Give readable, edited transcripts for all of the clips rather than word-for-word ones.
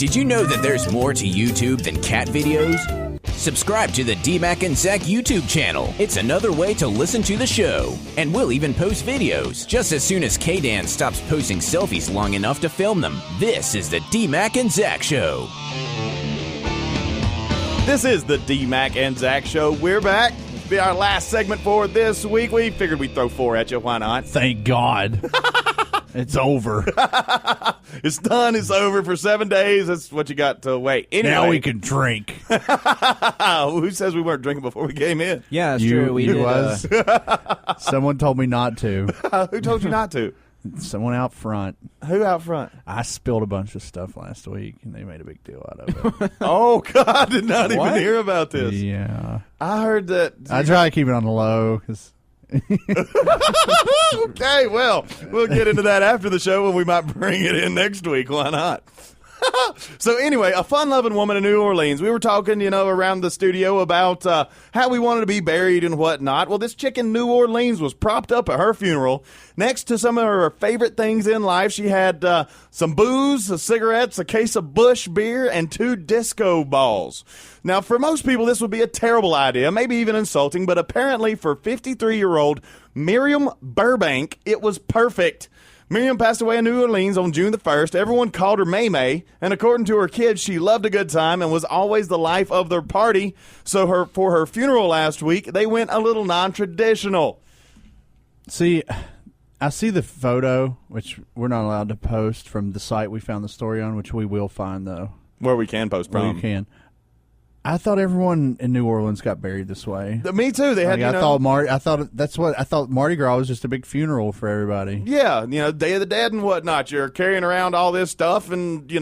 Did you know that there's more to YouTube than cat videos? Subscribe to the DMac and Zac YouTube channel. It's another way to listen to the show. And we'll even post videos, just as soon as K-Dan stops posting selfies long enough to film them. This is the DMac and Zac Show. This is the DMac and Zac Show. We're back. It'll be our last segment for this week. We figured we'd throw 4 at you. Why not? Thank God. It's over. It's done. It's over for 7 days. That's what you got to wait. Anyway. Now we can drink. Who says we weren't drinking before we came in? Yeah, it's true. We did. Was. Someone told me not to. Who told you not to? Someone out front. Who out front? I spilled a bunch of stuff last week, and they made a big deal out of it. Oh, God. I did not even hear about this. Yeah. I heard that. I try to keep it on the low, because... Okay, well, we'll get into that after the show when we might bring it in next week. Why not? So anyway, a fun-loving woman in New Orleans. We were talking, around the studio about how we wanted to be buried and whatnot. Well, this chick in New Orleans was propped up at her funeral. Next to some of her favorite things in life, she had some booze, cigarettes, a case of Busch beer, and 2 disco balls. Now, for most people, this would be a terrible idea, maybe even insulting, but apparently for 53-year-old Miriam Burbank, it was perfect. Miriam passed away in New Orleans on June the 1st. Everyone called her May May, and according to her kids, she loved a good time and was always the life of their party. So for her funeral last week, they went a little non-traditional. See, I see the photo, which we're not allowed to post, from the site we found the story on, which we will find, though. Where we can post from. Where you can. I thought everyone in New Orleans got buried this way. Me too. They had. I thought Mardi Gras was just a big funeral for everybody. Yeah, Day of the Dead and whatnot. You're carrying around all this stuff and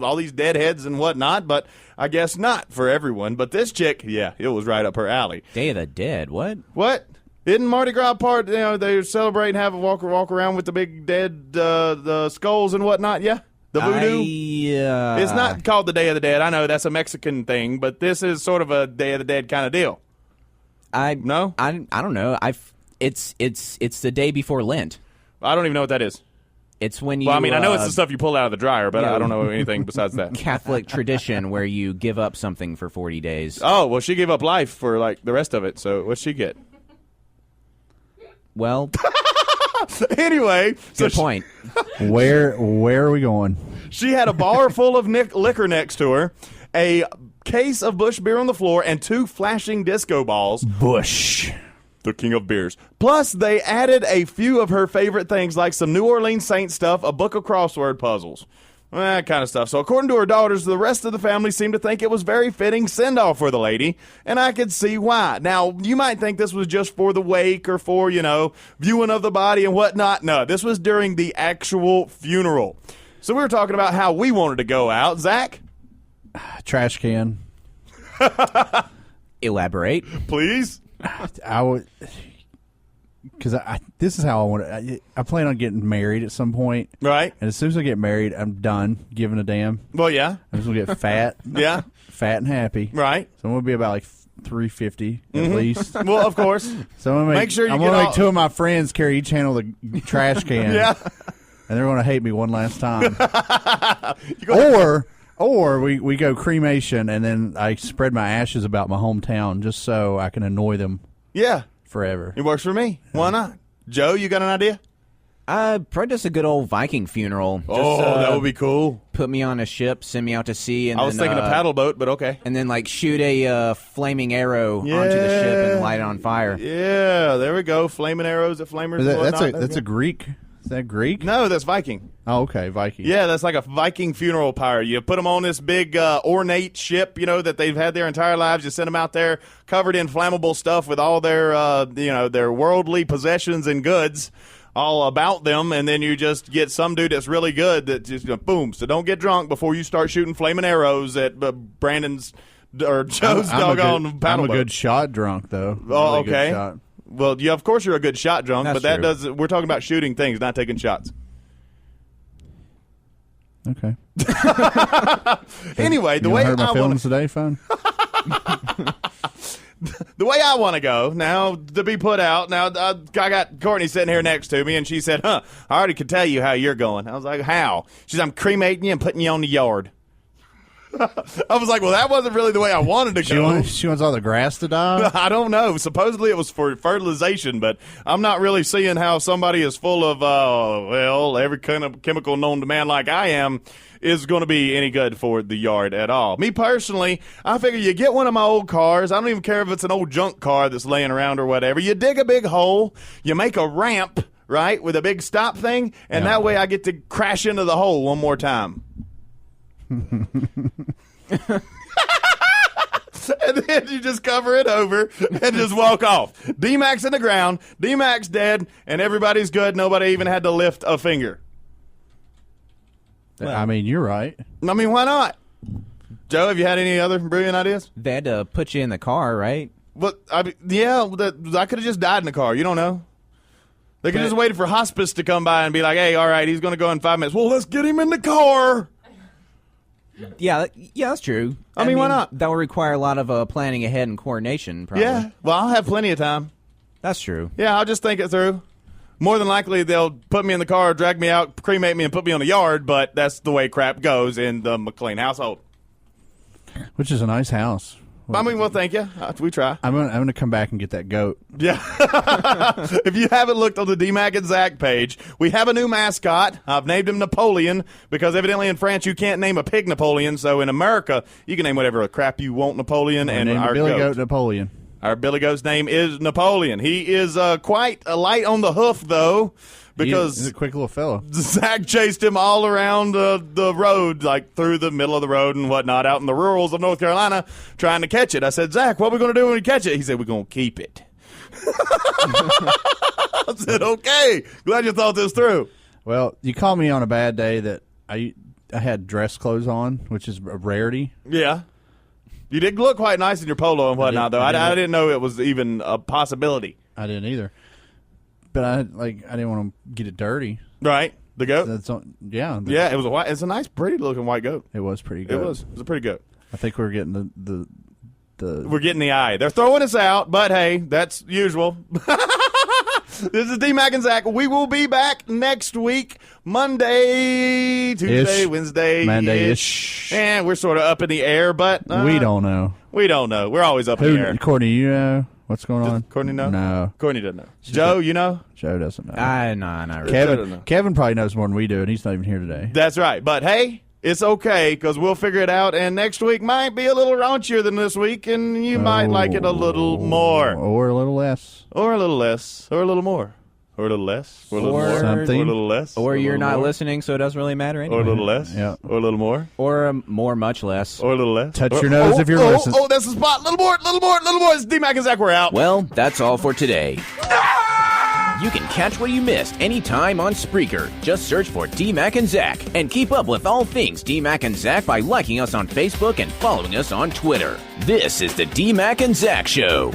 all these deadheads and whatnot. But I guess not for everyone. But this chick, yeah, it was right up her alley. Day of the Dead. What? What? Isn't Mardi Gras part? They celebrate and have a walk around with the big dead the skulls and whatnot. Yeah. The voodoo? Yeah. It's not called the Day of the Dead. I know that's a Mexican thing, but this is sort of a Day of the Dead kind of deal. No? I don't know. It's the day before Lent. I don't even know what that is. It's when you. Well, I mean, I know it's the stuff you pull out of the dryer, but I don't know anything besides that. Catholic tradition where you give up something for 40 days. Oh, well, she gave up life for the rest of it. So what'd she get? Well. Anyway, good point. Where are we going? She had a bar full of liquor next to her, a case of Busch beer on the floor, and 2 flashing disco balls. Busch, the king of beers. Plus, they added a few of her favorite things like some New Orleans Saint stuff, a book of crossword puzzles. That kind of stuff. So according to her daughters, the rest of the family seemed to think it was very fitting send-off for the lady, and I could see why. Now, you might think this was just for the wake or for, viewing of the body and whatnot. No, this was during the actual funeral. So we were talking about how we wanted to go out. Zach? Trash can. Elaborate. Please? I would... Because this is how I want to. I plan on getting married at some point. Right. And as soon as I get married, I'm done giving a damn. Well, yeah. I'm just going to get fat. Yeah. Fat and happy. Right. So I'm going to be about 350 at least. Well, of course. So I'm going to make sure I'm going to make 2 of my friends carry each handle the trash can. Yeah. And they're going to hate me one last time. Or we go cremation and then I spread my ashes about my hometown just so I can annoy them. Yeah. Forever. It works for me. Why not? Joe, you got an idea? Probably just a good old Viking funeral. That would be cool. Put me on a ship, send me out to sea, and I was thinking a paddle boat, but okay. And then shoot a flaming arrow onto the ship and light it on fire. Yeah, there we go. Flaming arrows at flamers. That's a Greek. Is that Greek? No, that's Viking. Oh, okay, Viking. Yeah, that's like a Viking funeral pyre. You put them on this big ornate ship, that they've had their entire lives. You send them out there covered in flammable stuff with all their, their worldly possessions and goods all about them, and then you just get some dude that's really good that just boom. So don't get drunk before you start shooting flaming arrows at Brandon's or Joe's doggone paddle boat. I'm a good shot drunk though. Oh, okay. Well, of course you're a good shot drunk, That's but true. We're talking about shooting things, not taking shots. Okay. Anyway, the way hurt my I feelings today, fine. The way I want to go now to be put out. Now I got Courtney sitting here next to me, and she said, "I already could tell you how you're going." I was like, "How?" She said, "I'm cremating you and putting you on the yard." I was like, well, that wasn't really the way I wanted to go. She wants all the grass to die? I don't know. Supposedly it was for fertilization, but I'm not really seeing how somebody is full of, every kind of chemical known to man like I am is going to be any good for the yard at all. Me personally, I figure you get one of my old cars. I don't even care if it's an old junk car that's laying around or whatever. You dig a big hole, you make a ramp, right, with a big stop thing, and that way I get to crash into the hole one more time. And then you just cover it over and just walk off. D-Mac's in the ground, D-Mac's dead, and everybody's good. Nobody even had to lift a finger. I mean, you're right. I mean, why not? Joe, have you had any other brilliant ideas? They had to put you in the car, right? But I could have just died in the car. You don't know. They could have just waited for hospice to come by and be like, hey, all right, he's going to go in 5 minutes. Well, let's get him in the car. Yeah, that's true. I mean, why not? That would require a lot of planning ahead and coordination, probably. Yeah, well, I'll have plenty of time. That's true. Yeah, I'll just think it through. More than likely, they'll put me in the car, drag me out, cremate me, and put me on the yard, but that's the way crap goes in the McLean household. Which is a nice house. I mean, well, thank you. We try. I'm gonna come back and get that goat. Yeah. If you haven't looked on the DMac and Zac page, we have a new mascot. I've named him Napoleon because evidently in France you can't name a pig Napoleon. So in America, you can name whatever crap you want Napoleon. And our Billy Goat Napoleon. Our Billy Goat's name is Napoleon. He is quite light on the hoof, though, because he's a quick little fellow. Zac chased him all around the road, like through the middle of the road and whatnot, out in the rurals of North Carolina, trying to catch it. I said, Zac, what are we going to do when we catch it? He said, we're going to keep it. I said, okay. Glad you thought this through. Well, you called me on a bad day that I had dress clothes on, which is a rarity. Yeah. You did look quite nice in your polo and whatnot, though. I didn't know it was even a possibility. I didn't either. But I didn't want to get it dirty. Right. The goat? Yeah, it was it's a nice, pretty looking white goat. It was pretty good. It was a pretty goat. I think we're getting the we're getting the eye. They're throwing us out, but hey, that's usual. This is DMac and Zac. We will be back next week, Monday, Tuesday, Wednesday, Monday-ish. And we're sort of up in the air, but we don't know. We don't know. We're always up in the air. Courtney, you know what's going on? Courtney know? No. Courtney doesn't know. Joe, you know? Joe doesn't know. No, not really. Kevin probably knows more than we do, and he's not even here today. That's right. But hey, it's okay because we'll figure it out, and next week might be a little raunchier than this week, and you might like it a little more. Or a little less. Or a little less. Or a little more. Or a little less. Or a little more. Something. Or a little less. Or you're not more. listening, so it doesn't really matter anyway. Or a little less. Yeah. Or a little more. Or more, much less. Or a little less. Touch your nose if you're listening. Oh, that's the spot. Little more. Little more. Little more. It's DMac and Zac. We're out. Well, that's all for today. You can catch what you missed anytime on Spreaker. Just search for DMac and Zac and keep up with all things DMac and Zac by liking us on Facebook and following us on Twitter. This is the DMac and Zac Show.